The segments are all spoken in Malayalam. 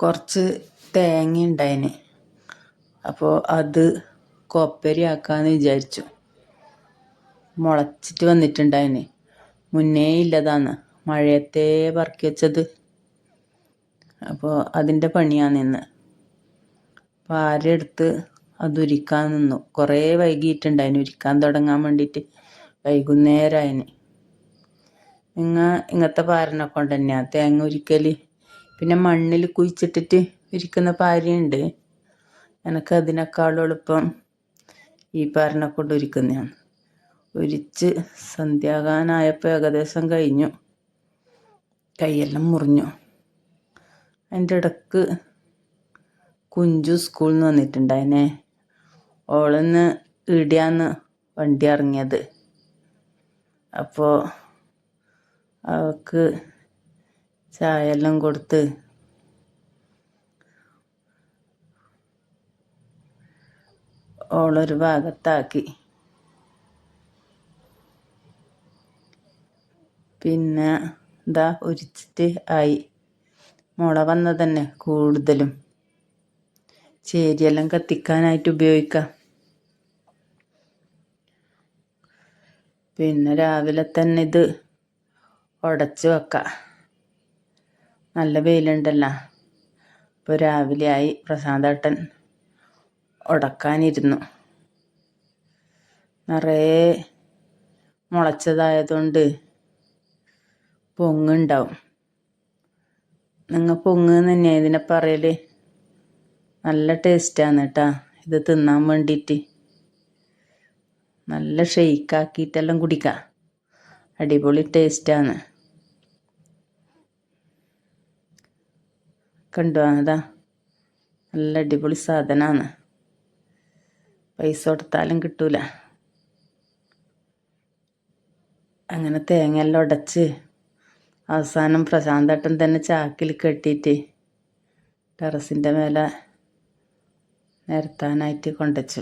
കുറച്ച് തേങ്ങ ഉണ്ടായിന്. അപ്പോൾ അത് കൊപ്പരി ആക്കാമെന്ന് വിചാരിച്ചു. മുളച്ചിട്ട് വന്നിട്ടുണ്ടായിന്. മുന്നേ ഇല്ലതാന്ന് മഴയത്തേ പറക്കി വെച്ചത്. അപ്പോൾ അതിൻ്റെ പണിയാണ് ഇന്ന്. അപ്പോൾ ആരെടുത്ത് അത് ഉരിക്കാൻ നിന്നു. കുറേ വൈകിയിട്ടുണ്ടായിന് ഉരിക്കാൻ തുടങ്ങാൻ വേണ്ടിയിട്ട്. വൈകുന്നേരമായിന്. ഇങ്ങനത്തെ പാരനെ കൊണ്ട് തന്നെയാണ് തേങ്ങ ഉരിക്കൽ. പിന്നെ മണ്ണിൽ കുഴിച്ചിട്ടിട്ട് ഉരിക്കുന്ന പാരയുണ്ട്. എനിക്ക് അതിനേക്കാളും എളുപ്പം ഈ പാരനെ കൊണ്ട് ഉരിക്കുന്നതാണ്. ഉരിച്ച് സന്ധ്യാകാലമായപ്പോൾ ഏകദേശം കഴിഞ്ഞു. കൈയെല്ലാം മുറിഞ്ഞു. അതിൻ്റെ ഇടക്ക് കുഞ്ചു സ്കൂളിൽ നിന്ന് വന്നിട്ടുണ്ടായിനെ. ഓളിന്ന് ഇടിയാന്ന് വണ്ടി ഇറങ്ങിയത്. അപ്പോൾ അവൾക്ക് ചായ എല്ലാം കൊടുത്ത് ഓളൊരു ഭാഗത്താക്കി. പിന്നെ ഇതാ ഉരിച്ചിട്ട് ആയി. മുള വന്നത് തന്നെ കൂടുതലും. ചേരിയെല്ലാം കത്തിക്കാനായിട്ട് ഉപയോഗിക്കാം. പിന്നെ രാവിലെ തന്നെ ഇത് ഉടച്ച് വെക്കാം. നല്ല വെയിലുണ്ടല്ലോ. ഇപ്പോൾ രാവിലെ ആയി. പ്രശാന്തേട്ടൻ ഉടക്കാനിരുന്നു. നിറയെ മുളച്ചതായതുകൊണ്ട് പൊങ്ങുണ്ടാവും. നിങ്ങൾ പൊങ്ങ് തന്നെയാണ് ഇതിനെ പറയൽ. നല്ല ടേസ്റ്റാണ് കേട്ടോ ഇത് തിന്നാൻ വേണ്ടിയിട്ട്. നല്ല ഷെയ്ക്കാക്കിയിട്ടെല്ലാം കുടിക്കാം. അടിപൊളി ടേസ്റ്റാണ്. കണ്ടു അതാ നല്ല അടിപൊളി സാധനമാണ്. പൈസ കൊടുത്താലും കിട്ടൂല. അങ്ങനെ തേങ്ങയെല്ലാം ഉടച്ച് അവസാനം പ്രശാന്തേട്ടൻ തന്നെ ചാക്കിൽ കെട്ടിയിട്ട് ടെറസിൻ്റെ മേലെ നിരത്താനായിട്ട് കൊണ്ടുവച്ചു.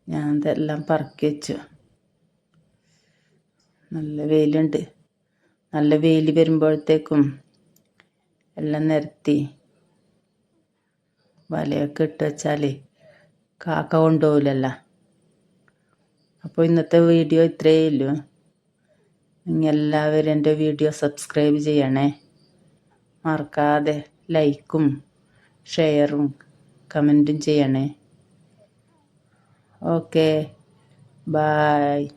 ഞാൻ ഇതെല്ലാം പറക്കി വെച്ചു. നല്ല വെയിലുണ്ട്. നല്ല വെയിൽ വരുമ്പോഴത്തേക്കും എല്ലാം നിരത്തി വലയൊക്കെ ഇട്ട് വെച്ചാൽ കാക്ക കൊണ്ടുപോകില്ലല്ലോ. അപ്പോൾ ഇന്നത്തെ വീഡിയോ ഇത്രയേ ഉള്ളൂ. നിങ്ങൾ എല്ലാവരും എൻ്റെ വീഡിയോ സബ്സ്ക്രൈബ് ചെയ്യണേ. മറക്കാതെ ലൈക്കും ഷെയറും കമൻറ്റും ചെയ്യണേ. Okay, bye.